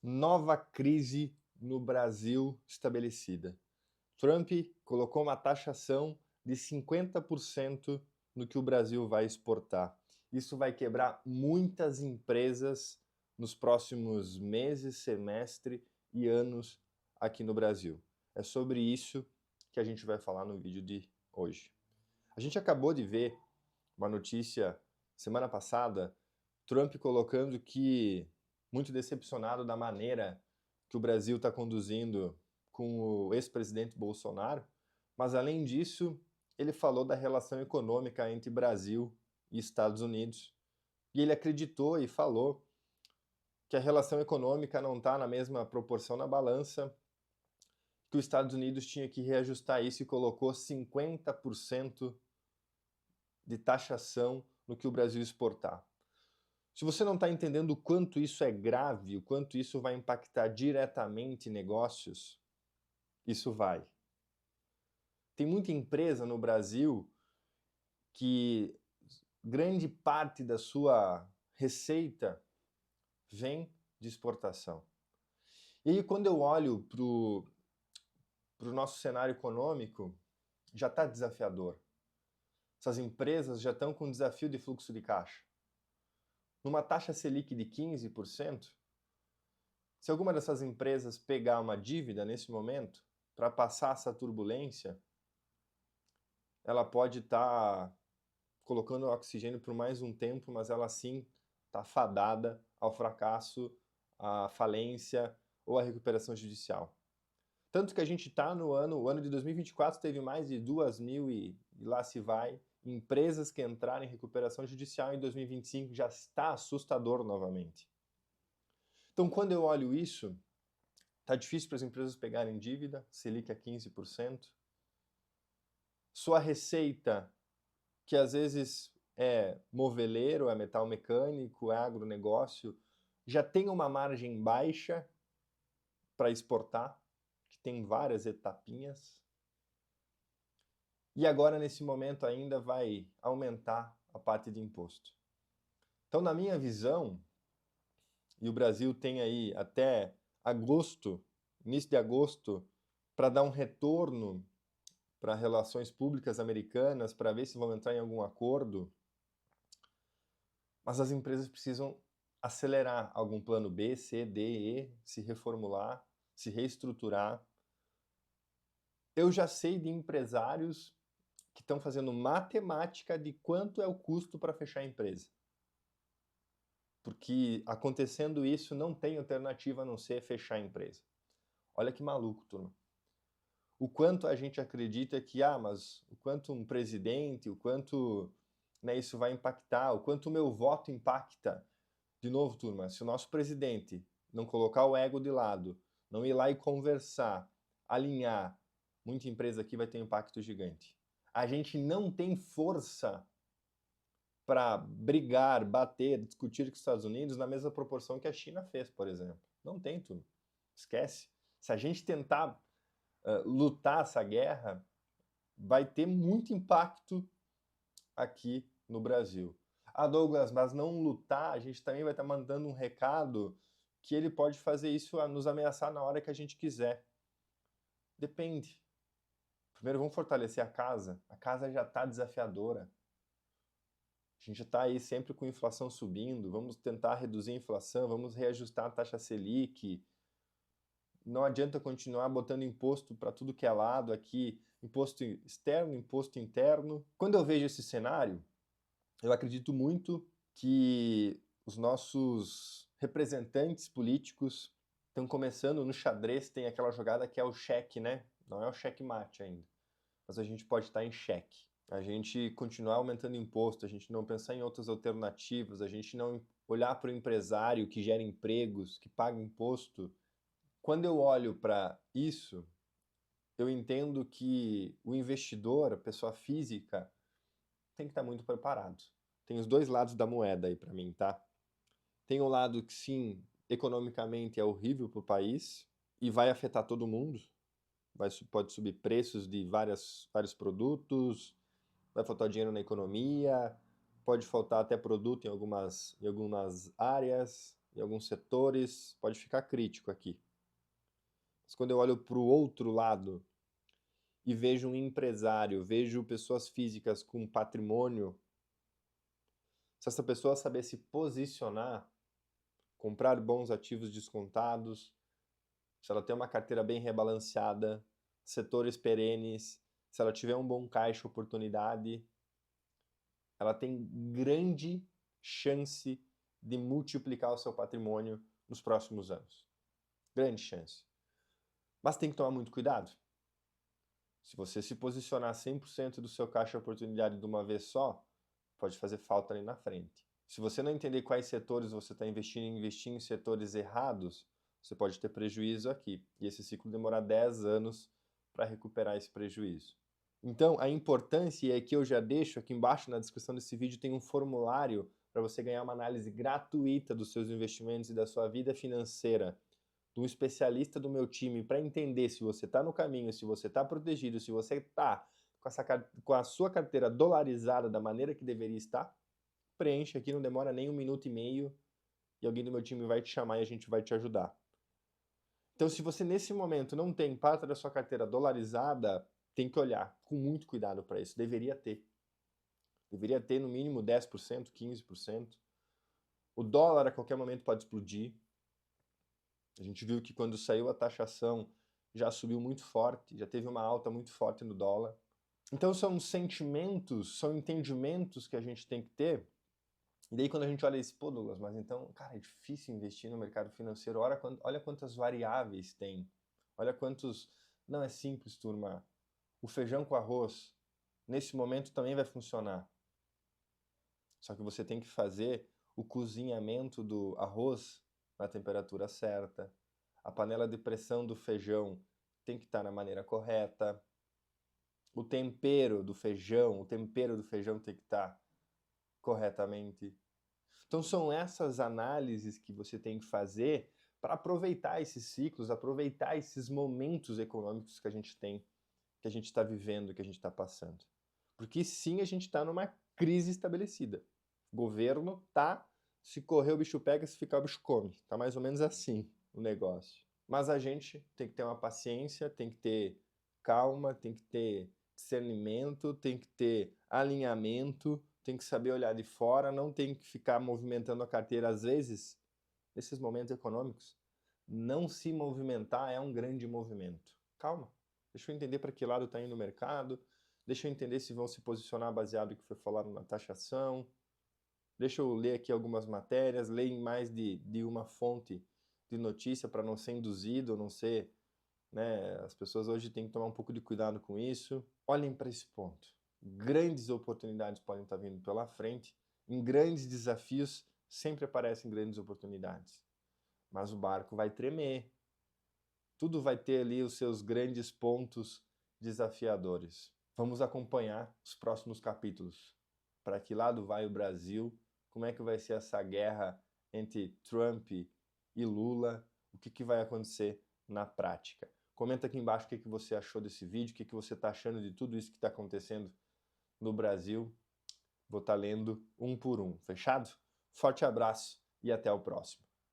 Nova crise no Brasil estabelecida. Trump colocou uma taxação de 50% no que o Brasil vai exportar. Isso vai quebrar muitas empresas nos próximos meses, semestre e anos aqui no Brasil. É sobre isso que a gente vai falar no vídeo de hoje. A gente acabou de ver uma notícia semana passada, Trump colocando que muito decepcionado da maneira que o Brasil está conduzindo com o ex-presidente Bolsonaro, mas além disso, ele falou da relação econômica entre Brasil e Estados Unidos. E ele acreditou e falou que a relação econômica não está na mesma proporção na balança, que os Estados Unidos tinha que reajustar isso e colocou 50% de taxação no que o Brasil exportar. Se você não está entendendo o quanto isso é grave, o quanto isso vai impactar diretamente negócios, isso vai. Tem muita empresa no Brasil que grande parte da sua receita vem de exportação. E aí, quando eu olho para o nosso cenário econômico, já está desafiador. Essas empresas já estão com desafio de fluxo de caixa. Numa taxa Selic de 15%, se alguma dessas empresas pegar uma dívida nesse momento, para passar essa turbulência, ela pode estar colocando oxigênio por mais um tempo, mas ela sim está fadada ao fracasso, à falência ou à recuperação judicial. Tanto que a gente está no o ano de 2024 teve mais de 2.000 e lá se vai, empresas que entraram em recuperação judicial. Em 2025 já está assustador novamente. Então, quando eu olho isso, está difícil para as empresas pegarem dívida, Selic a 15%. Sua receita, que às vezes é moveleiro, é metal mecânico, é agronegócio, já tem uma margem baixa para exportar, que tem várias etapinhas. E agora, nesse momento, ainda vai aumentar a parte de imposto. Então, na minha visão, e o Brasil tem aí até agosto, início de agosto, para dar um retorno para relações públicas americanas, para ver se vão entrar em algum acordo, mas as empresas precisam acelerar algum plano B, C, D, E, se reformular, se reestruturar. Eu já sei de empresários que estão fazendo matemática de quanto é o custo para fechar a empresa. Porque acontecendo isso, não tem alternativa a não ser fechar a empresa. Olha que maluco, turma. O quanto a gente acredita que, mas o quanto um presidente, o quanto isso vai impactar, o quanto o meu voto impacta. De novo, turma, se o nosso presidente não colocar o ego de lado, não ir lá e conversar, alinhar, muita empresa aqui vai ter um impacto gigante. A gente não tem força para brigar, bater, discutir com os Estados Unidos na mesma proporção que a China fez, por exemplo. Não tem, turma. Esquece. Se a gente tentar lutar essa guerra, vai ter muito impacto aqui no Brasil. Douglas, mas não lutar, a gente também vai estar mandando um recado que ele pode fazer isso a nos ameaçar na hora que a gente quiser. Depende. Primeiro vamos fortalecer a casa já está desafiadora. A gente está aí sempre com inflação subindo, vamos tentar reduzir a inflação, vamos reajustar a taxa Selic. Não adianta continuar botando imposto para tudo que é lado aqui, imposto externo, imposto interno. Quando eu vejo esse cenário, eu acredito muito que os nossos representantes políticos estão começando no xadrez, tem aquela jogada que é o cheque, né? Não é o checkmate ainda, mas a gente pode estar em cheque. A gente continuar aumentando imposto, a gente não pensar em outras alternativas, a gente não olhar para o empresário que gera empregos, que paga imposto. Quando eu olho para isso, eu entendo que o investidor, a pessoa física, tem que estar muito preparado. Tem os dois lados da moeda aí para mim, tá? Tem o lado que sim, economicamente é horrível para o país e vai afetar todo mundo. Pode subir preços de vários produtos, vai faltar dinheiro na economia, pode faltar até produto em algumas áreas. em alguns setores, pode ficar crítico aqui. Mas quando eu olho para o outro lado e vejo um empresário, vejo pessoas físicas com patrimônio, se essa pessoa saber se posicionar, comprar bons ativos descontados, se ela tem uma carteira bem rebalanceada, setores perenes, se ela tiver um bom caixa oportunidade, ela tem grande chance de multiplicar o seu patrimônio nos próximos anos. Grande chance. Mas tem que tomar muito cuidado. Se você se posicionar 100% do seu caixa oportunidade de uma vez só, pode fazer falta ali na frente. Se você não entender quais setores você está investindo e investir em setores errados, você pode ter prejuízo aqui. E esse ciclo demorar 10 anos para recuperar esse prejuízo. Então, a importância é que eu já deixo aqui embaixo na descrição desse vídeo, tem um formulário para você ganhar uma análise gratuita dos seus investimentos e da sua vida financeira, de um especialista do meu time, para entender se você está no caminho, se você está protegido, se você está com a sua carteira dolarizada da maneira que deveria estar. Preenche aqui, não demora nem 1 minuto e meio, e alguém do meu time vai te chamar e a gente vai te ajudar. Então, se você nesse momento não tem parte da sua carteira dolarizada, tem que olhar com muito cuidado para isso. Deveria ter. Deveria ter no mínimo 10%, 15%. O dólar a qualquer momento pode explodir. A gente viu que quando saiu a taxação já subiu muito forte, já teve uma alta muito forte no dólar. Então são sentimentos, são entendimentos que a gente tem que ter. E daí quando a gente olha isso, pô, Douglas, mas então, cara, é difícil investir no mercado financeiro. Olha quantas variáveis tem. Olha quantos... Não é simples, turma. O feijão com arroz, nesse momento também vai funcionar. Só que você tem que fazer o cozinhamento do arroz na temperatura certa. A panela de pressão do feijão tem que estar na maneira correta. O tempero do feijão tem que estar corretamente. Então são essas análises que você tem que fazer para aproveitar esses ciclos, aproveitar esses momentos econômicos que a gente tem, que a gente está vivendo, que a gente está passando. Porque sim, a gente está numa crise estabelecida. O governo tá, se correr o bicho pega, se ficar o bicho come. Tá mais ou menos assim o negócio. Mas a gente tem que ter uma paciência, tem que ter calma, tem que ter discernimento, tem que ter alinhamento, tem que saber olhar de fora, não tem que ficar movimentando a carteira. Às vezes, nesses momentos econômicos, não se movimentar é um grande movimento. Calma, deixa eu entender para que lado está indo o mercado, deixa eu entender se vão se posicionar baseado no que foi falado na taxação, deixa eu ler aqui algumas matérias, ler em mais de uma fonte de notícia para não ser induzido, não ser... Né? As pessoas hoje têm que tomar um pouco de cuidado com isso. Olhem para esse ponto. Grandes oportunidades podem estar vindo pela frente. Em grandes desafios sempre aparecem grandes oportunidades. Mas o barco vai tremer. Tudo vai ter ali os seus grandes pontos desafiadores. Vamos acompanhar os próximos capítulos. Para que lado vai o Brasil? Como é que vai ser essa guerra entre Trump e Lula? O que vai acontecer na prática? Comenta aqui embaixo o que você achou desse vídeo, o que você está achando de tudo isso que está acontecendo no Brasil. Vou estar lendo um por um. Fechado? Forte abraço e até o próximo.